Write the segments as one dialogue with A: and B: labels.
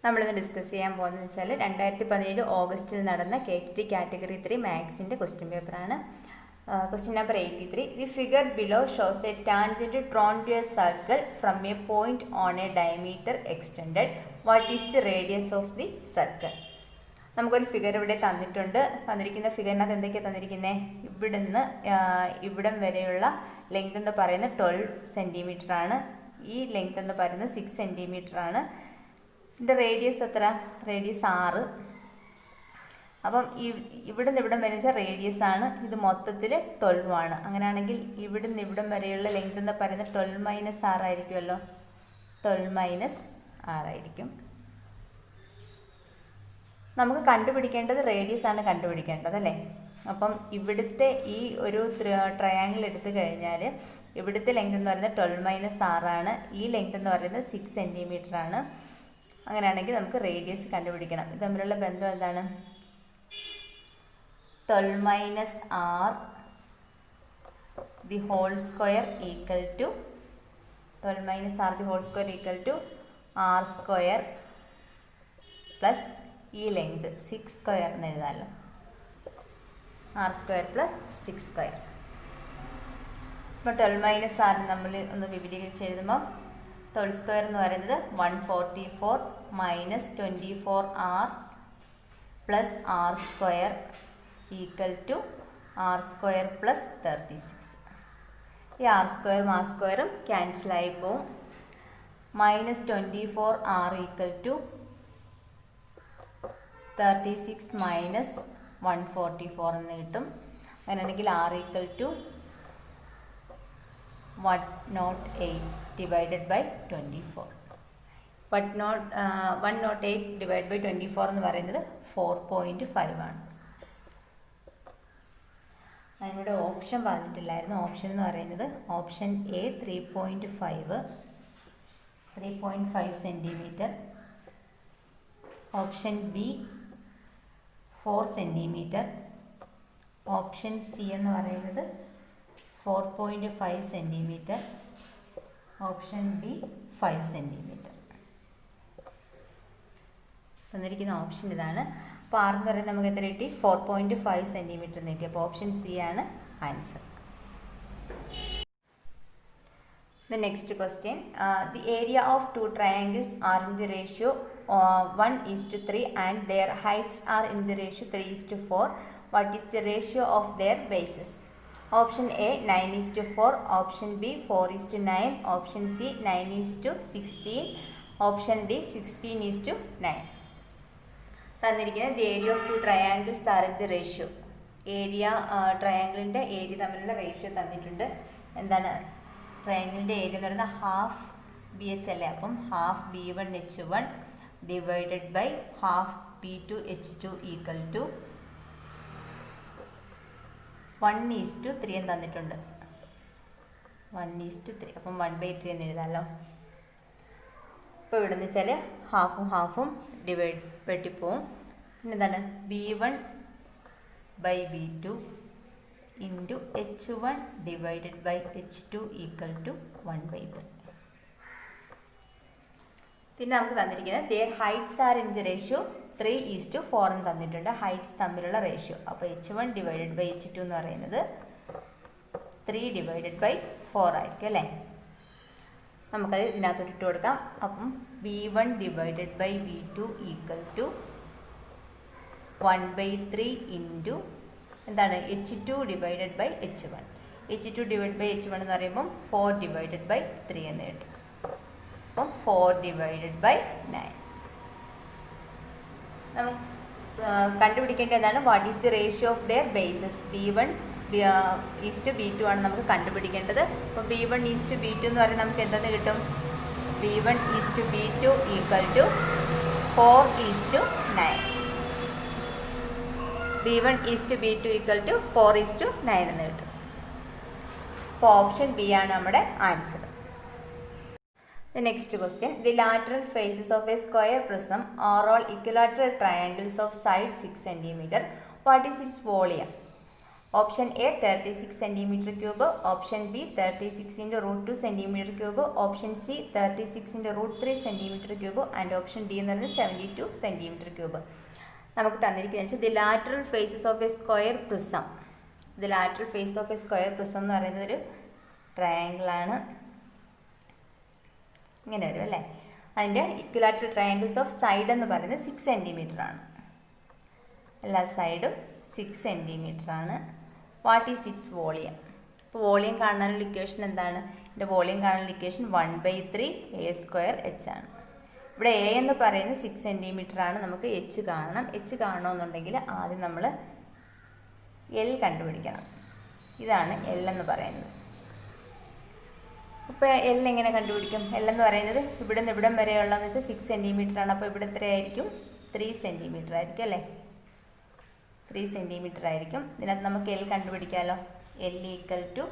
A: നമ്മളിന്ന് ഡിസ്കസ് ചെയ്യാൻ പോകുന്നത് വെച്ചാൽ 2017 ഓഗസ്റ്റിൽ നടന്ന KTT കാറ്റഗറി 3 മാത്സിൻ്റെ ക്വസ്റ്റ്യൻ പേപ്പറാണ്. Question number 83. The figure below shows a tangent drawn to a circle from a point on a diameter extended. What is the radius of the circle? നമുക്കൊരു figure ഇവിടെ തന്നിട്ടുണ്ട്. തന്നിരിക്കുന്ന ഫിഗറിനകത്ത് എന്തൊക്കെയാണ് തന്നിരിക്കുന്നത്? ഇവിടുന്ന് ഇവിടം വരെയുള്ള ലെങ്ത് എന്ന് പറയുന്നത് 12 സെൻറ്റിമീറ്റർ ആണ്. ഈ ലെങ്ത് എന്ന് പറയുന്നത് 6 സെൻറ്റിമീറ്റർ ആണ്. ഇതിൻ്റെ റേഡിയസ് എത്ര? റേഡിയസ് 6. അപ്പം ഇവിടുന്ന് ഇവിടം വരെ വെച്ചാൽ റേഡിയസ് ആണ്. ഇത് മൊത്തത്തിൽ 12 ആണ്. അങ്ങനെയാണെങ്കിൽ ഇവിടുന്ന് ഇവിടം വരെയുള്ള ലെങ്ത് എന്ന് പറയുന്നത് 12 - 6 ആയിരിക്കുമല്ലോ. 12 - 6 ആയിരിക്കും. നമുക്ക് കണ്ടുപിടിക്കേണ്ടത് റേഡിയസ് ആണ് കണ്ടുപിടിക്കേണ്ടത് അല്ലേ. അപ്പം ഇവിടുത്തെ ഈ ഒരു ട്രയാങ്കിൾ എടുത്തു കഴിഞ്ഞാൽ ഇവിടുത്തെ ലെങ്ത് എന്ന് പറയുന്നത് 12 - 6 ആണ്. ഈ ലെങ്ത് എന്ന് പറയുന്നത് 6 സെൻറ്റിമീറ്റർ ആണ്. അങ്ങനെയാണെങ്കിൽ നമുക്ക് റേഡിയസ് കണ്ടുപിടിക്കണം. ഇത് തമ്മിലുള്ള ബന്ധം എന്താണ്? 12 - R the whole square equal to 12 - R the whole square equal to R square plus ഈ ലെങ്ത് 6 സ്ക്വയർ എന്ന് എഴുതാമല്ലോ. R square plus 6 square. അപ്പോൾ 12 - R നമ്മൾ ഒന്ന് വിപുലീകരിച്ച് എഴുതുമ്പോൾ 12 സ്ക്വയർ എന്ന് പറയുന്നത് 144 - 24R plus R square equal to R square plus 36. ഈ R സ്ക്വയറും R സ്ക്വയറും ക്യാൻസലായി പോവും. -24R ഈക്വൽ ടു 36 - 144 എന്ന് കിട്ടും. അങ്ങനെയാണെങ്കിൽ R equal to 108 divided by 24. 108 divide by 24 എന്ന് പറയുന്നത് 4.5 ആണ്. അതിനോട് ഓപ്ഷൻ പറഞ്ഞിട്ടില്ലായിരുന്നു. ഓപ്ഷൻ എന്ന് പറയുന്നത് option A 3.5 centimetre, option B 4 centimetre, option C എന്ന് പറയുന്നത് 4.5 സെൻറ്റിമീറ്റർ, ഓപ്ഷൻ D 5 സെൻറ്റിമീറ്റർ. തന്നിരിക്കുന്ന ഓപ്ഷൻ ഇതാണ്. അപ്പോൾ R എന്ന് പറയുന്നത് നമുക്ക് എത്ര കിട്ടി? 4.5 സെൻറ്റിമീറ്റർ എന്ന് കിട്ടി. അപ്പോൾ ഓപ്ഷൻ C ആണ് answer. The next question. The area of two triangles are in the ratio 1:3 and their heights are in the ratio 3:4. What is the ratio of their bases? Option A 9:4, option B 4:9, option C 9:16, option D 16:9. തന്നിരിക്കുന്നത് the area of two triangles are in the ratio. Area ട്രയാങ്കിളിൻ്റെ area തമ്മിലുള്ള ratio തന്നിട്ടുണ്ട്. എന്താണ് ട്രയാങ്കിളിൻ്റെ area എന്ന് പറയുന്നത് half BH അല്ലേ. അപ്പം half B1H1 divided by half B2H2 equal to 1:3 എന്ന് തന്നിട്ടുണ്ട്. 1:3. അപ്പം 1/3 എന്ന് എഴുതാമല്ലോ. ഇപ്പോൾ ഇവിടെ നിന്ന് വെച്ചാൽ ഹാഫും ഹാഫും വെട്ടിപ്പോവും. പിന്നെ എന്താണ് B1/B2 into H1 divided by H2 equal to 1/3. പിന്നെ നമുക്ക് തന്നിരിക്കുന്നത് their heights are in the ratio 3:4 എന്ന് തന്നിട്ടുണ്ട്. ഹൈറ്റ്സ് തമ്മിലുള്ള റേഷ്യോ. അപ്പോൾ H1 ഡിവൈഡഡ് ബൈ H2 എന്ന് പറയുന്നത് 3/4 ആയിരിക്കും അല്ലേ. നമുക്കത് ഇതിനകത്തോട്ട് ഇട്ട് കൊടുക്കാം. അപ്പം B1 divided by B2 equal to 1/3 into എന്താണ് H2 divided by H1. H2 divide by H1 എന്ന് പറയുമ്പം 4/3 എന്ന് കിട്ടും. അപ്പം 4/9. നമുക്ക് കണ്ടുപിടിക്കേണ്ട എന്താണ്? What is the ratio of their bases? B1:B2 ആണ് നമുക്ക് കണ്ടുപിടിക്കേണ്ടത്. അപ്പോൾ B1:B2 എന്ന് പറയുന്നത് നമുക്ക് എന്തെന്ന് കിട്ടും? B1:B2 equal to 4:9. B1:B2 equal to 4:9 എന്ന് കിട്ടും. അപ്പോൾ ഓപ്ഷൻ B ആണ് നമ്മുടെ answer. The next question. The lateral faces of a square prism are all equilateral triangles of side 6 cm. What is its volume? Option A 36 centimetre cube, option B 36 × √2 centimetre cube, option C 36 × √3 centimetre cube and option D എന്ന് പറയുന്നത് 72 centimetre cube. നമുക്ക് തന്നിരിക്കുന്നത് വെച്ചാൽ the lateral faces of a square prism. The lateral face of a square prism എന്ന് പറയുന്നത് ഒരു ട്രയാങ്കിളാണ്. ഇങ്ങനെ വരും അല്ലേ. അതിൻ്റെ ഇക്വിലാറ്ററൽ ട്രയാങ്കിൾസ് ഓഫ് സൈഡ് എന്ന് പറയുന്നത് 6 സെൻറ്റിമീറ്റർ ആണ്. എല്ലാ സൈഡും 6 സെൻറ്റിമീറ്റർ ആണ്. What is its volume? അപ്പോൾ വോളിയം കാണാനുള്ള ഇക്വേഷൻ എന്താണ്? ഇതിൻ്റെ വോളിയം കാണാനുള്ള ഇക്വേഷൻ 1/3 a²h ആണ്. ഇവിടെ എ എന്ന് പറയുന്നത് 6 സെൻറ്റിമീറ്റർ ആണ്. നമുക്ക് എച്ച് കാണണം. എച്ച് കാണണമെന്നുണ്ടെങ്കിൽ ആദ്യം നമ്മൾ എൽ കണ്ടുപിടിക്കണം. ഇതാണ് എൽ എന്ന് പറയുന്നത്. അപ്പോൾ എൽ എങ്ങനെ കണ്ടുപിടിക്കും? എൽ എന്ന് പറയുന്നത് ഇവിടെ നിന്ന് ഇവിടം വരെയുള്ളതെന്ന് വെച്ചാൽ 6 സെൻറ്റിമീറ്റർ ആണ്. അപ്പോൾ ഇവിടെ എത്രയായിരിക്കും? 3 സെൻറ്റിമീറ്റർ ആയിരിക്കും അല്ലേ. 3 സെൻറ്റിമീറ്റർ ആയിരിക്കും. ഇതിനകത്ത് നമുക്ക് എൽ കണ്ടുപിടിക്കാമല്ലോ. L equal to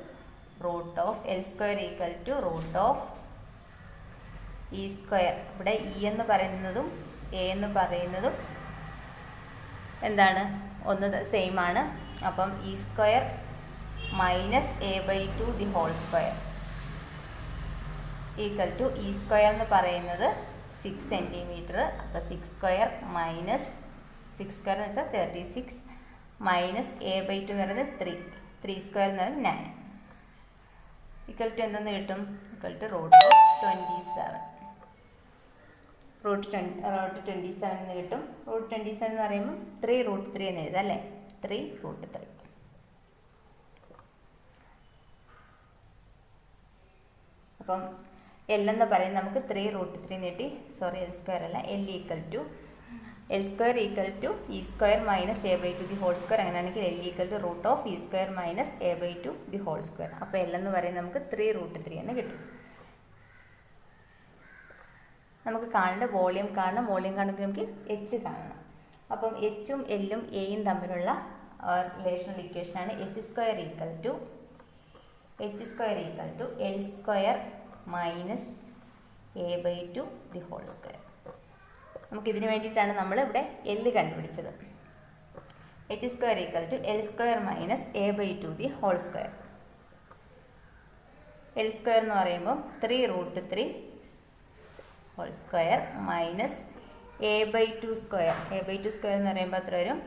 A: L² equal to E². ഇവിടെ ഇ എന്ന് പറയുന്നതും എ എന്ന് പറയുന്നതും എന്താണ്? ഒന്ന് സെയിം ആണ്. അപ്പം E² minus a/2 the whole square equal to E² എന്ന് പറയുന്നത് 6 സെൻറ്റിമീറ്റർ. അപ്പോൾ 6² മൈനസ് 6² എന്ന് വെച്ചാൽ 36 മൈനസ് a/2 എന്ന് പറയുന്നത് 3² എന്ന് പറയുന്നത് 9 ഈക്വൽ ടു എന്തെന്ന് കിട്ടും? Equal to √27. √27 എന്ന് കിട്ടും. √27 എന്ന് പറയുമ്പോൾ 3√3 എന്ന് എഴുതാം അല്ലേ. 3√3. അപ്പം എൽ എന്ന് പറയുന്നത് നമുക്ക് 3√3 നീട്ടി. സോറി, L² അല്ല. L² equal to E² minus a/2 the whole square. അങ്ങനെയാണെങ്കിൽ L equal to √E² minus a/2 the whole square. അപ്പോൾ എൽ എന്ന് പറയുന്നത് നമുക്ക് 3√3 എന്ന് കിട്ടും. നമുക്ക് കാണേണ്ട വോളിയം കാണണം. വോളിയം കാണുമ്പോൾ നമുക്ക് എച്ച് കാണണം. അപ്പം എച്ചും എല്ലും എയും തമ്മിലുള്ള റിലേഷണൽ ഇക്വേഷനാണ് H² equal to L² minus a/2 the whole square. നമുക്കിതിന് വേണ്ടിയിട്ടാണ് നമ്മളിവിടെ എല്ല് കണ്ടുപിടിച്ചത്. H² equal to L² minus a/2 the whole square. L² എന്ന് പറയുമ്പോൾ 3√3 whole square minus a/2 square. a/2 square എന്ന് പറയുമ്പോൾ എത്ര വരും?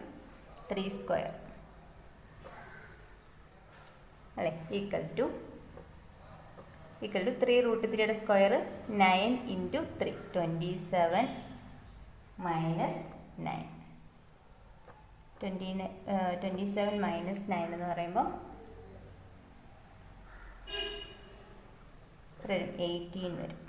A: 3² അല്ലേ. ഈക്വൽ ടു 3√3യുടെ സ്ക്വയർ 9 × 3 27 മൈനസ് 9. 27 മൈനസ് 9 എന്ന് പറയുമ്പോൾ 18 വരും.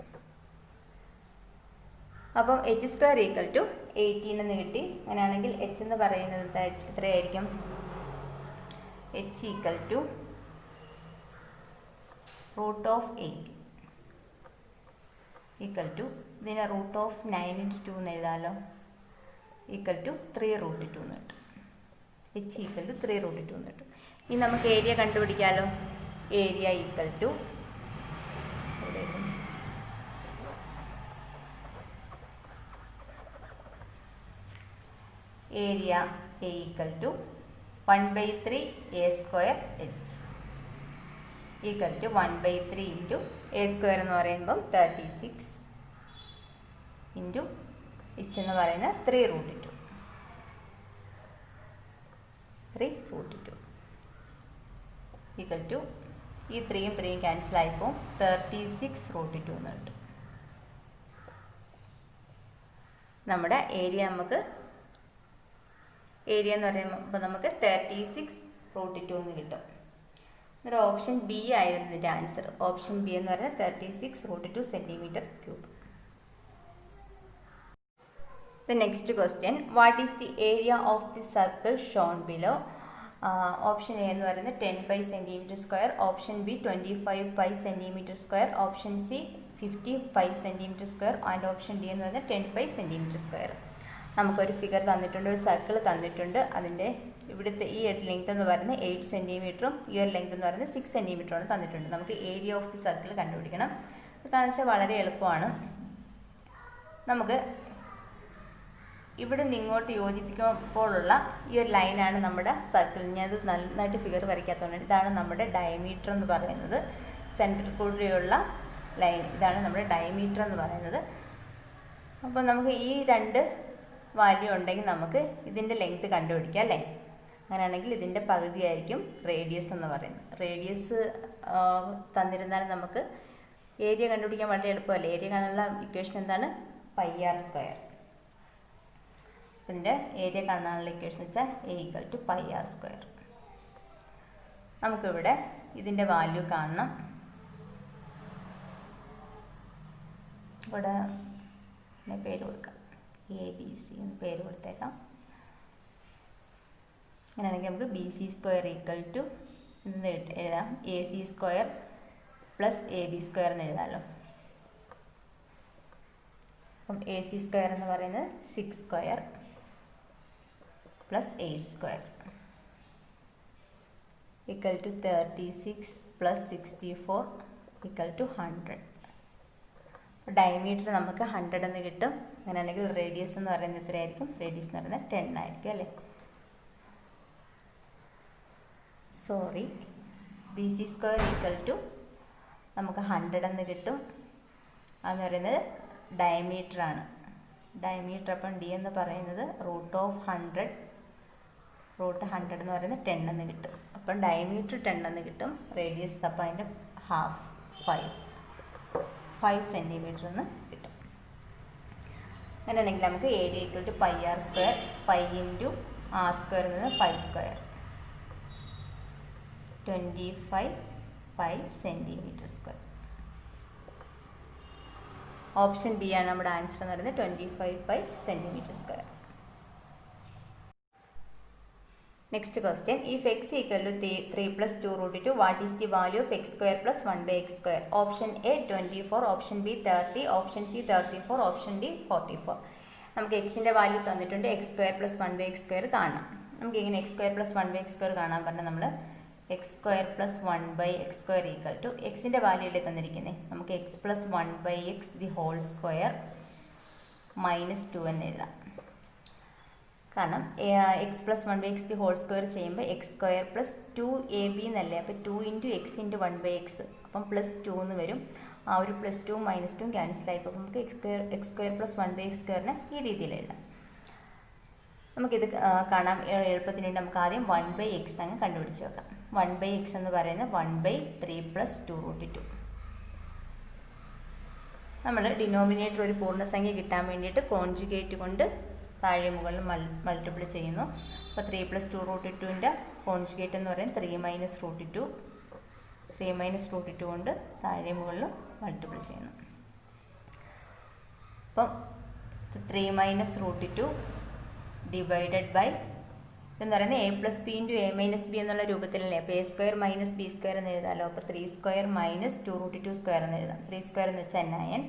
A: അപ്പം H² ഈക്വൽ ടു 18 എന്ന് കിട്ടി. അങ്ങനെയാണെങ്കിൽ H എന്ന് പറയുന്നത് എത്രയായിരിക്കും? H equal to √8 equal to ഇതിനെ √9 × 2 എന്ന് എഴുതാമല്ലോ. ഈക്വൽ ടു 3√2 എന്ന് കിട്ടും. H ഈക്വൽ ടു 3√2 എന്ന് കിട്ടും. ഇനി നമുക്ക് ഏരിയ കണ്ടുപിടിക്കാമല്ലോ. Area equal to area equal to 1/3 a²h equal to 1/3 × a² എന്ന് പറയുമ്പം 36 × h എന്ന് പറയുന്നത് 3√2 ഈക്വൽ ടു ഈ 3യും 3യും ക്യാൻസൽ ആയിപ്പോൾ 36√2 എന്ന് കിട്ടും. നമ്മുടെ ഏരിയ എന്ന് പറയുമ്പോൾ നമുക്ക് 36√2 എന്ന് കിട്ടും. എന്നിട്ട് ഓപ്ഷൻ ബി ആയിരുന്നു ഇതിൻ്റെ ആൻസർ. ഓപ്ഷൻ ബി എന്ന് പറയുന്നത് 36√2 centimetre cube. The next question, what is the area of the circle shown below? Option A എന്ന് പറയുന്നത് 10 cm², option B 25 cm², option C 55 cm² and option D എന്ന് പറയുന്നത് 10 cm². നമുക്കൊരു figure തന്നിട്ടുണ്ട്, ഒരു circle തന്നിട്ടുണ്ട്. അതിൻ്റെ ഇവിടുത്തെ ഈ ഒരു ലെങ്ത് എന്ന് പറയുന്നത് 8 സെൻറ്റിമീറ്ററും ഈ ഒരു ലെങ്ത് എന്ന് പറയുന്നത് 6 സെൻറ്റിമീറ്ററുമാണ് തന്നിട്ടുണ്ട്. നമുക്ക് ഏരിയ ഓഫ് ദി സർക്കിൾ കണ്ടുപിടിക്കണം. ഇത് കാണിച്ചാൽ വളരെ എളുപ്പമാണ്. നമുക്ക് ഇവിടെ നിന്ന് ഇങ്ങോട്ട് യോജിപ്പിക്കുമ്പോഴുള്ള ഈ ഒരു ലൈനാണ് നമ്മുടെ സർക്കിൾ. ഞാനത് നന്നായിട്ട് ഫിഗർ വരയ്ക്കാത്തതുകൊണ്ട് ഇതാണ് നമ്മുടെ ഡയമീറ്റർ എന്ന് പറയുന്നത്. സെൻറ്ററിൽ കൂടെയുള്ള ലൈൻ ഇതാണ് നമ്മുടെ ഡയമീറ്റർ എന്ന് പറയുന്നത്. അപ്പോൾ നമുക്ക് ഈ രണ്ട് വാല്യൂ ഉണ്ടെങ്കിൽ നമുക്ക് ഇതിൻ്റെ ലെങ്ത് കണ്ടുപിടിക്കാം അല്ലേ. അങ്ങനെയാണെങ്കിൽ ഇതിൻ്റെ പകുതിയായിരിക്കും റേഡിയസ് എന്ന് പറയുന്നത്. റേഡിയസ് തന്നിരുന്നാൽ നമുക്ക് ഏരിയ കണ്ടുപിടിക്കാൻ വളരെ എളുപ്പമല്ലേ. ഏരിയ കാണാനുള്ള ഇക്വേഷൻ എന്താണ്? πr². ഇതിൻ്റെ ഏരിയ കാണാനുള്ള ഇക്വേഷൻ വെച്ചാൽ A = πr². നമുക്കിവിടെ ഇതിൻ്റെ വാല്യൂ കാണണം. ഇവിടെ പേര് കൊടുക്കാം, ABC എന്ന് പേര് കൊടുത്തേക്കാം. അങ്ങനെയാണെങ്കിൽ നമുക്ക് BC² എന്ന് എഴുതാം. AC² + AB² എന്ന് എഴുതാമല്ലോ. അപ്പം AC² എന്ന് പറയുന്നത് 6² + 8² = 36 + 64 = 100. ഡയമീറ്റർ നമുക്ക് 100 എന്ന് കിട്ടും. അങ്ങനെയാണെങ്കിൽ റേഡിയസ് എന്ന് പറയുന്നത് എത്രയായിരിക്കും? റേഡിയസ് എന്ന് പറയുന്നത് 10 ആയിരിക്കും അല്ലേ. സോറി, BC² നമുക്ക് 100 എന്ന് കിട്ടും. അതെന്ന് പറയുന്നത് ഡയമീറ്റർ ആണ്. ഡയമീറ്റർ അപ്പം D എന്ന് പറയുന്നത് √100 √100 എന്ന് പറയുന്നത് 10 എന്ന് കിട്ടും. അപ്പം ഡയമീറ്റർ 10 എന്ന് കിട്ടും. റേഡിയസ് അപ്പം അതിൻ്റെ ഹാഫ് 5 സെൻറ്റിമീറ്റർ എന്ന് കിട്ടും. അങ്ങനെയാണെങ്കിൽ നമുക്ക് ഏരിയ = πr². π × r² എന്നത് 5². 25 π cm². ഓപ്ഷൻ ബി ആണ് നമ്മുടെ ആൻസർ എന്ന് പറയുന്നത് 25 π cm². Next question, if x = 3 + 2√2, what is the value of x² + 1/x²? Option A 24, option B 30, option C 34, option D 44. നമുക്ക് എക്സിൻ്റെ വാല്യൂ തന്നിട്ടുണ്ട്. x² + 1/x² കാണാം. നമുക്ക് ഇങ്ങനെ x² + 1/x² കാണാൻ പറഞ്ഞാൽ നമ്മൾ x² + 1/x² = എക്സിൻ്റെ വാല്യൂ അല്ലേ തന്നിരിക്കുന്നത്. നമുക്ക് x + 1/x (2) -2 എന്ന് എഴുതാം. കാരണം x + 1/x (2) ചെയ്യുമ്പോൾ x² + 2ab എന്നല്ലേ. അപ്പോൾ 2 × x × 1/x അപ്പം +2 എന്ന് വരും. ആ ഒരു +2 -2 ക്യാൻസൽ ആയിപ്പോൾ നമുക്ക് x² + 1/x² ഈ രീതിയിൽ എഴുതാം. നമുക്കിത് കാണാൻ എളുപ്പത്തിന് വേണ്ടി നമുക്ക് ആദ്യം 1/x അങ്ങ് കണ്ടുപിടിച്ച് വെക്കാം. 1/x എന്ന് പറയുന്നത് 1/3 + 2√2. നമ്മൾ ഡിനോമിനേറ്റർ ഒരു പൂർണ്ണസംഖ്യ കിട്ടാൻ വേണ്ടിയിട്ട് കോൺജുഗേറ്റ് കൊണ്ട് താഴെ മുകളിൽ മൾട്ടിപ്പിൾ ചെയ്യുന്നു. അപ്പോൾ 3 + 2√2ൻ്റെ കോൺജുഗേറ്റ് എന്ന് പറയുന്നത് 3 - √2. 3 - √2 കൊണ്ട് താഴെ മുകളിൽ മൾട്ടിപ്പിൾ ചെയ്യുന്നു. അപ്പം 3 - √2 ഡിവൈഡഡ് ബൈ എന്ന് പറയുന്നത് a + b × a - b എന്നുള്ള രൂപത്തിലല്ലേ. അപ്പോൾ a² - b² എന്ന് എഴുതാമല്ലോ. അപ്പോൾ 3² - 2√2² എന്ന് എഴുതാം. 3² എന്ന് വെച്ചാൽ 9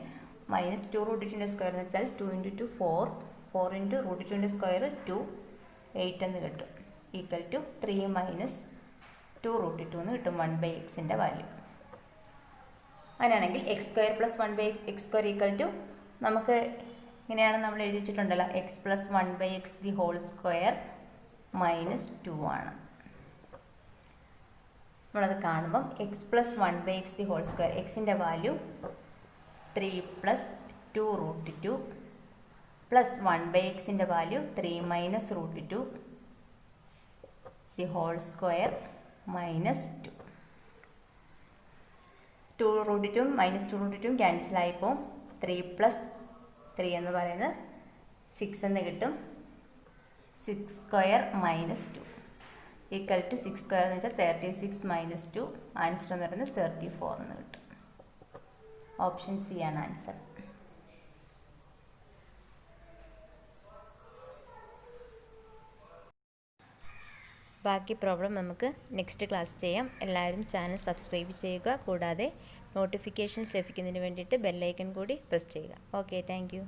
A: - 2√2ൻ്റെ സ്ക്വയർ എന്ന് വെച്ചാൽ 2 × 2 4 4 × √2ൻ്റെ സ്ക്വയർ 2 8 എന്ന് കിട്ടും. = 3 - 2√2 എന്ന് കിട്ടും 1/xൻ്റെ വാല്യൂ. അങ്ങനെയാണെങ്കിൽ x² + 1/x² നമുക്ക് ഇങ്ങനെയാണ് നമ്മൾ എഴുതി വെച്ചിട്ടുണ്ടല്ലോ. x + 1/x (2) -2 ആണ്. നമ്മളത് കാണുമ്പം x + 1/x (2) എക്സിൻ്റെ വാല്യൂ 3 + 2√2 + 1/xൻ്റെ വാല്യൂ 3 - √2 (2) -2. 2√2 -2√2 ക്യാൻസൽ ആയിപ്പോൾ 3 + 3 എന്ന് പറയുന്നത് 6 എന്ന് കിട്ടും. 6² - 2 = 6² എന്ന് വെച്ചാൽ 36 - 2. ആൻസർ എന്ന് പറയുന്നത് 34 എന്ന് കിട്ടും. ഓപ്ഷൻ സി ആണ് ആൻസർ. ബാക്കി പ്രോബ്ലം നമുക്ക് നെക്സ്റ്റ് ക്ലാസ് ചെയ്യാം. എല്ലാവരും ചാനൽ സബ്സ്ക്രൈബ് ചെയ്യുക. കൂടാതെ നോട്ടിഫിക്കേഷൻസ് ലഭിക്കുന്നതിന് വേണ്ടിയിട്ട് ബെല്ലൈക്കൺ കൂടി പ്രസ് ചെയ്യുക. Okay, thank you.